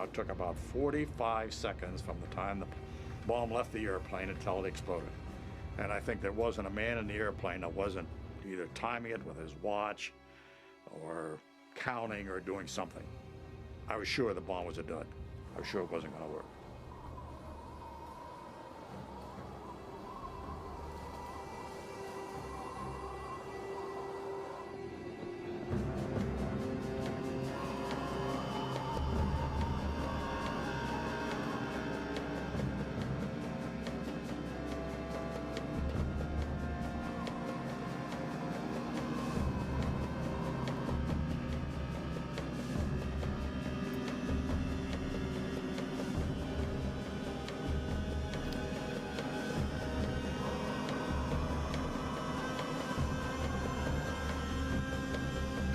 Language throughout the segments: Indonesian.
it took about 45 seconds from the time the bomb left the airplane until it exploded. And I think there wasn't a man in the airplane that wasn't either timing it with his watch or counting or doing something. I was sure the bomb was a dud. I was sure it wasn't going to work.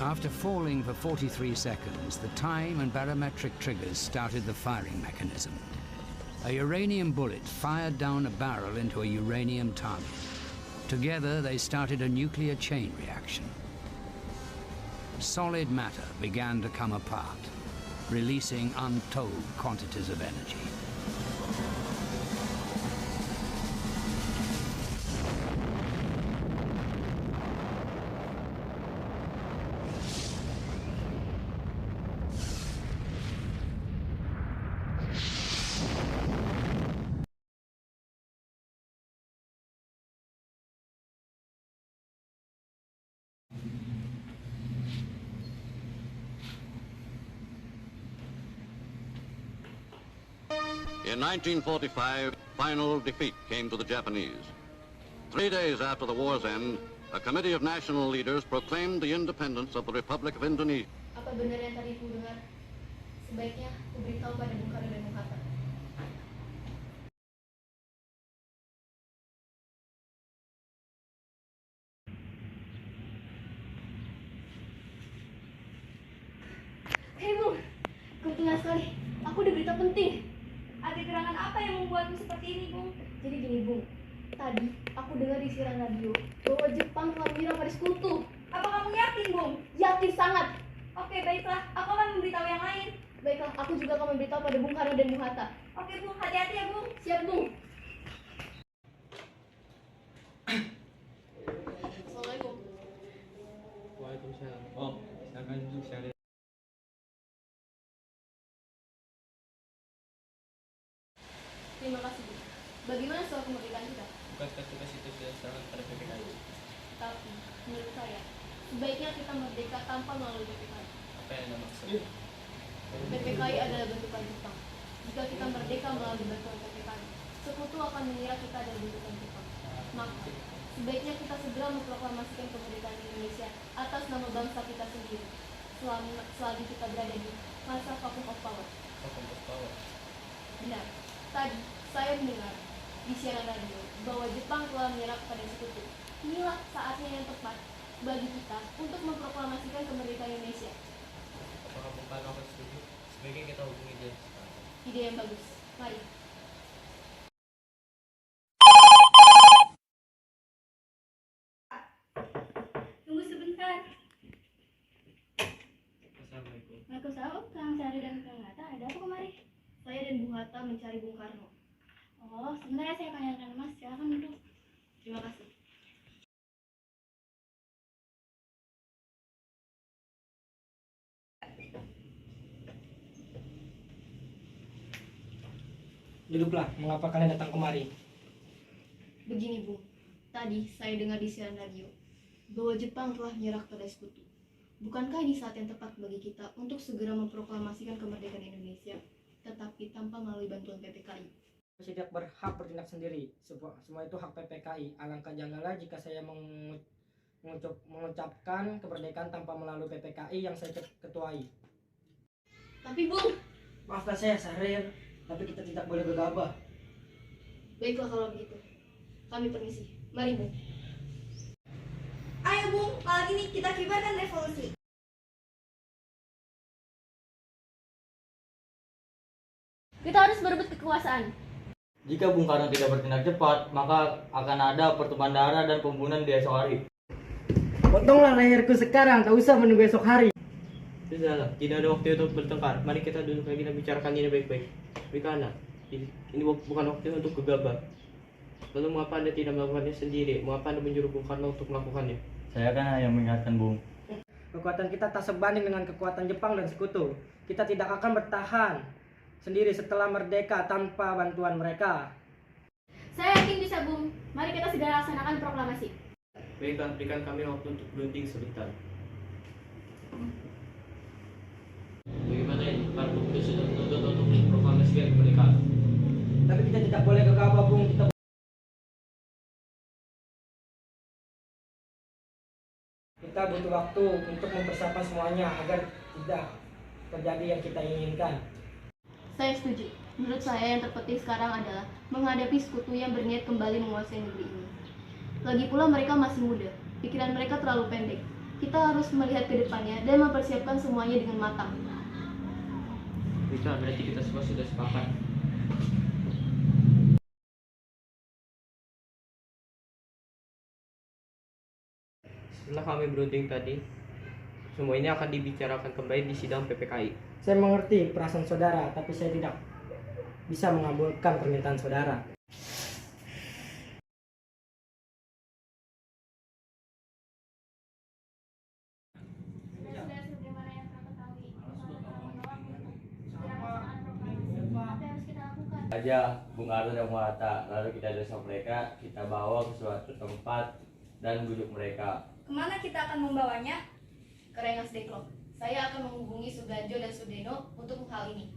After falling for 43 seconds, the time and barometric triggers started the firing mechanism. A uranium bullet fired down a barrel into a uranium target. Together, they started a nuclear chain reaction. Solid matter began to come apart, releasing untold quantities of energy. In 1945, final defeat came to the Japanese. 3 days after the war's end, a committee of national leaders proclaimed the independence of the Republic of Indonesia. Apa benar yang tadi ku dengar? Sebaiknya ku beritahu pada Bung Karno dan Bung Hatta. Hei Bung, kebetulan sekali. Aku ada berita penting. Ada gerangan apa yang membuatmu seperti ini, Bung? Jadi gini, Bung. Tadi aku dengar di siaran radio bahwa Jepang telah menyerang pada Sekutu. Apa kamu yakin, Bung? Yakin sangat. Oke, baiklah. Aku akan memberitahu yang lain. Baiklah, aku juga akan memberitahu pada Bung Karno dan Bung Hatta. Oke, Bung. Hati-hati ya, Bung. Siap, Bung. Assalamualaikum. Waalaikumsalam. Oh, silakan duduk sekali. Terima kasih, Bu. Bagaimana soal kemerdekaan kita? Bukankah tugas itu sudah diserahkan pada PPKI? Tapi, menurut saya, sebaiknya kita merdeka tanpa melalui PPKI. Apa yang Anda maksud? PPKI adalah bentukan Jepang. Jika kita merdeka melalui bantuan PPKI, Sekutu akan mengira kita adalah bentukan Jepang. Maka, sebaiknya kita segera memproklamasikan kemerdekaan Indonesia atas nama bangsa kita sendiri, selagi kita berada di masa vacuum of power. Vacuum of power. Benar. Tadi, saya mendengar di siaran radio bahwa Jepang telah menyerang kepada Sekutu. Inilah saatnya yang tepat bagi kita untuk memproklamasikan kemerdekaan Indonesia. Apakah Bung Karno akan setuju? Sebaiknya kita hubungi dia sekarang. Ide yang bagus. Mari. Tunggu sebentar. Assalamualaikum. Waalaikumsalam, Kang Sari dan Kang Hatta. Ada apa kemari? Saya dan Bung Hatta mencari Bung Karno. Oh, sebenarnya saya tanyakan Mas. Silakan duduk. Terima kasih. Duduklah, mengapa kalian datang kemari? Begini, Bung. Tadi saya dengar di siaran radio bahwa Jepang telah menyerah kepada Sekutu. Bukankah ini saat yang tepat bagi kita untuk segera memproklamasikan kemerdekaan Indonesia, tetapi tanpa melalui bantuan PPKI? Saya tidak berhak bertindak sendiri. Semua itu hak PPKI. Alangkah janggalnya jika saya mengucapkan kemerdekaan tanpa melalui PPKI yang saya ketuai. Tapi, Bung, Maafkan saya, Sahrir, tapi kita tidak boleh gegabah. baiklah kalau begitu. Kami permisi. Mari, Bung. Ayo Bung, malam ini kita kibarkan revolusi. Kita harus berebut kekuasaan. Jika Bung Karno tidak bertindak cepat, maka akan ada pertumpahan darah dan pembunuhan di esok hari. Potonglah leherku sekarang, tak usah menunggu esok hari. Sudahlah, tidak ada waktu untuk bertengkar. Mari kita duduk lagi dan bicarakan ini baik-baik. Wikana, ini bukan waktu untuk gegabah. Lalu mengapa Anda tidak melakukannya sendiri? Mengapa Anda menyuruh Bung Karno untuk melakukannya? Saya kan hanya mengingatkan, Bung. Kekuatan kita tak sebanding dengan kekuatan Jepang dan sekutu. Kita tidak akan bertahan sendiri setelah merdeka tanpa bantuan mereka. Saya yakin bisa, Bung. Mari kita segera laksanakan proklamasi. Baiklah, berikan kami waktu untuk berunding sebentar. Bagaimana ini? Para pemuda sudah menuntut untuk memproklamasikan kemerdekaan. Tapi kita tidak boleh gegabah, Bung. Kita butuh waktu untuk mempersiapkan semuanya agar tidak terjadi yang kita inginkan. Saya setuju. Menurut saya yang terpenting sekarang adalah menghadapi sekutu yang berniat kembali menguasai negeri ini. Lagi pula mereka masih muda, pikiran mereka terlalu pendek. Kita harus melihat ke depannya dan mempersiapkan semuanya dengan matang. Baiklah, berarti kita semua sudah sepakat. Setelah kami berunding tadi, semua ini akan dibicarakan kembali di sidang PPKI. Saya mengerti perasaan saudara, tapi saya tidak bisa mengabulkan permintaan saudara. Aja Bung Karno dan Bung Hatta, lalu kita desak mereka, kita bawa ke suatu tempat dan bujuk mereka. Kemana kita akan membawanya? Ke Rengas Dengklok. Saya akan menghubungi Sudarjo dan Sudeno untuk hal ini.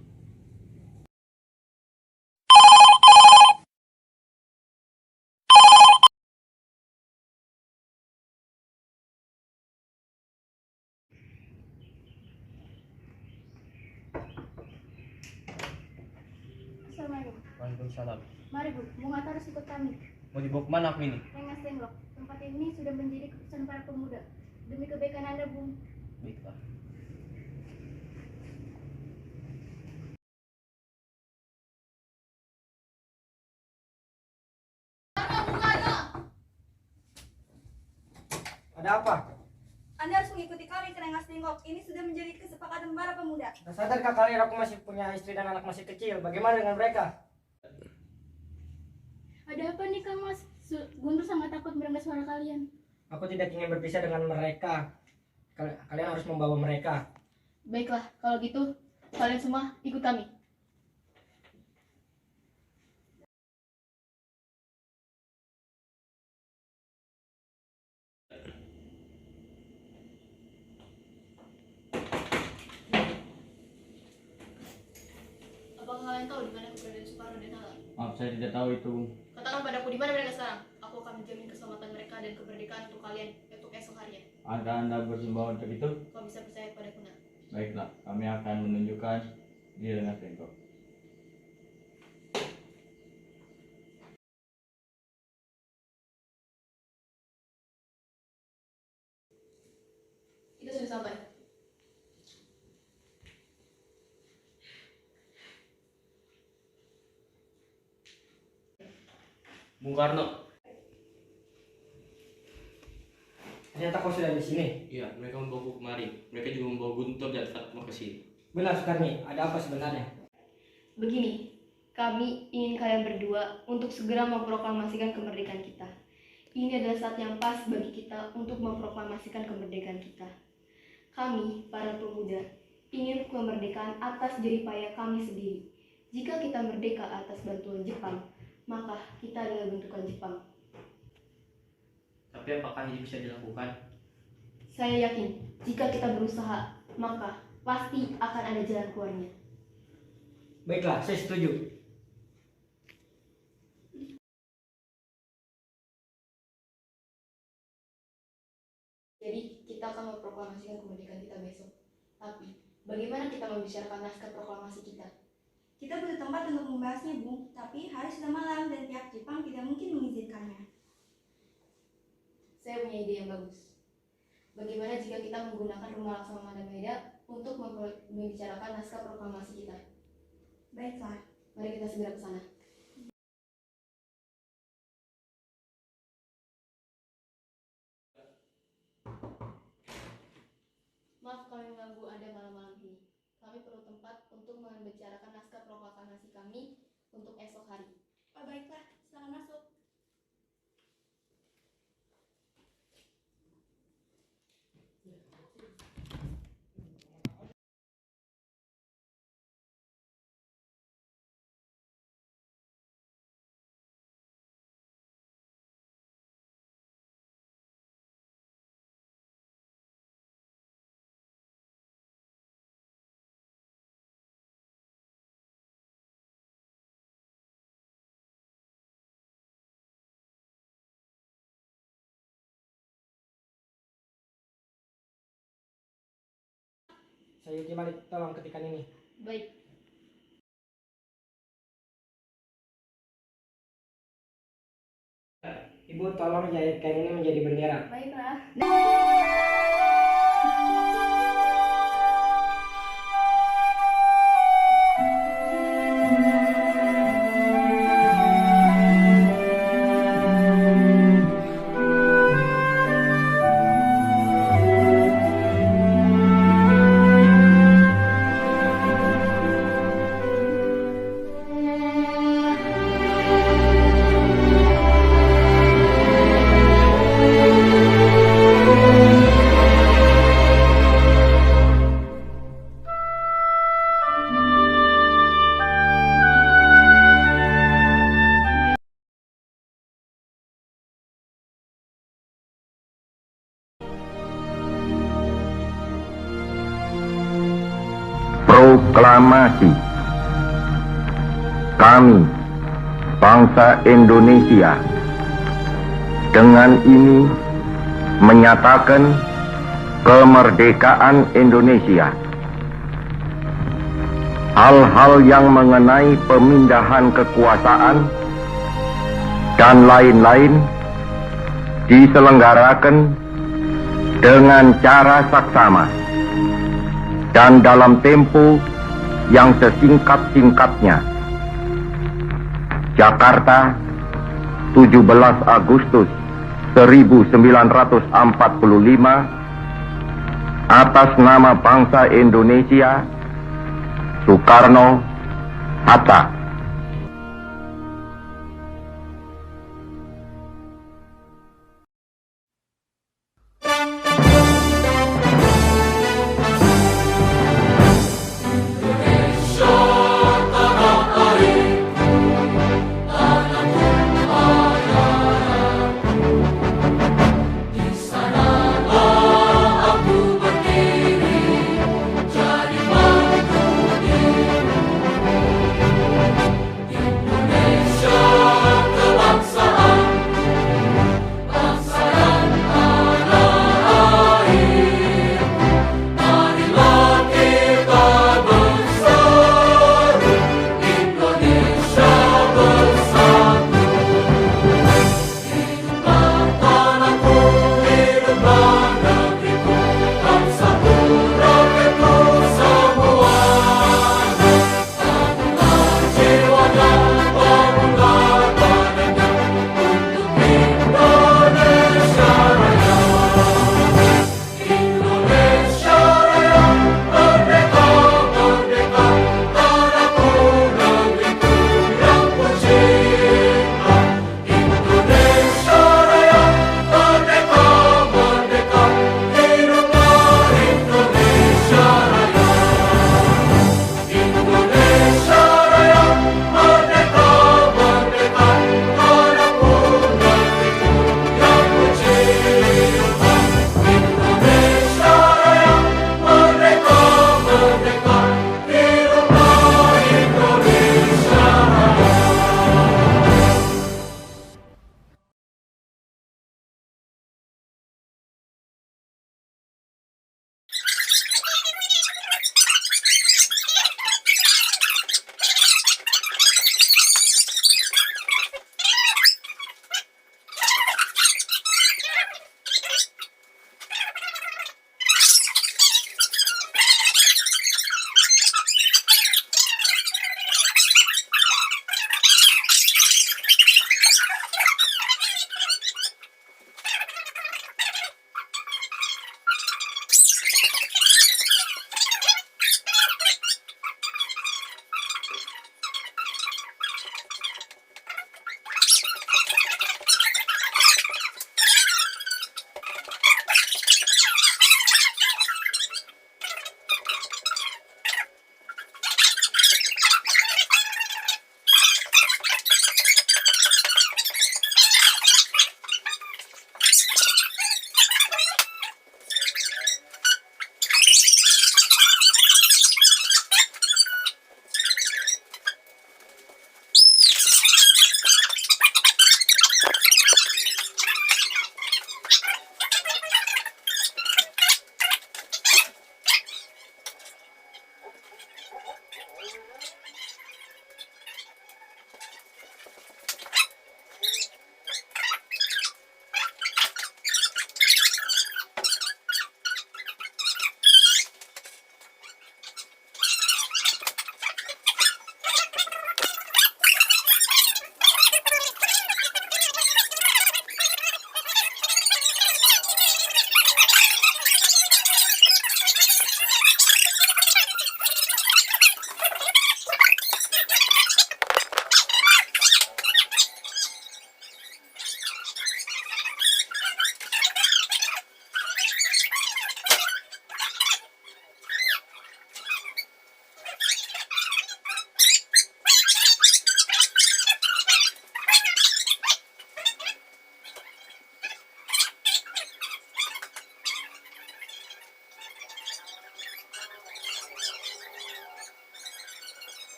Assalamualaikum. Waalaikumsalam. Mari Bu, Bung Hatta harus ikut kami. Mau dibawa kemana aku ini? Rengas Dengklok. Tempat ini sudah menjadi keputusan para pemuda. Demi kebaikan Anda, Bung. Baiklah. Ada apa? Anda harus mengikuti kami ke Rengas Dengklok. Ini sudah menjadi kesepakatan para pemuda. Sadarkah kalian aku masih punya istri dan anak masih kecil? Bagaimana dengan mereka? Ada apa nih Kang Mas? Guntur sangat takut mendengar suara kalian. Aku tidak ingin berpisah dengan mereka. Kalian harus membawa mereka. Baiklah, kalau gitu kalian semua ikut kami. Apakah kalian tahu di mana keberadaan Soekarno dan Hatta? Maaf, saya tidak tahu itu, Bung. Katakan padaku di mana mereka sekarang. Aku akan menjamin keselamatan mereka dan kemerdekaan untuk kalian untuk esok harinya. Ada Anda bersumpah untuk itu? Kau bisa percaya padaku, Nak. Baiklah, kami akan menunjukkan di Rengas Dengklok. Kita sudah sampai. Bung Karno. Ternyata kau sudah di sini. Iya, mereka membawaku kemari. Mereka juga membawa Guntur dan Fatma ke sini. Benar Soekarni, ada apa sebenarnya? Begini, kami ingin kalian berdua untuk segera memproklamasikan kemerdekaan kita. Ini adalah saat yang pas bagi kita untuk memproklamasikan kemerdekaan kita. Kami, para pemuda, ingin kemerdekaan atas jeripaya kami sendiri. Jika kita merdeka atas bantuan Jepang, maka kita adalah bentukan Jepang. Tapi apakah ini bisa dilakukan? Saya yakin, jika kita berusaha, maka pasti akan ada jalan keluarnya. Baiklah, saya setuju. Jadi, kita akan memproklamasikan kemerdekaan kita besok. Tapi, bagaimana kita membicarakan naskah proklamasi kita? Kita butuh tempat untuk membahasnya, Bung. Tapi hari sudah malam dan pihak Jepang tidak mungkin mengizinkannya. Saya punya ide yang bagus. Bagaimana jika kita menggunakan rumah Laksamana Maeda untuk membicarakan naskah proklamasi kita? Baiklah. Mari kita segera ke sana. Maaf kami mengganggu Anda malam kami perlu tempat untuk membicarakan naskah proklamasi kami untuk esok hari. Oh baiklah, silakan masuk. Saya Yuki Malik, tolong ketikan ini. Baik. Ibu tolong jahitkan ini menjadi bendera. Baiklah. Proklamasi. Kami, bangsa Indonesia, dengan ini menyatakan kemerdekaan Indonesia. Hal-hal yang mengenai pemindahan kekuasaan dan lain-lain diselenggarakan dengan cara saksama dan dalam tempo yang sesingkat-singkatnya. Jakarta, 17 Agustus 1945, atas nama bangsa Indonesia, Soekarno, Hatta.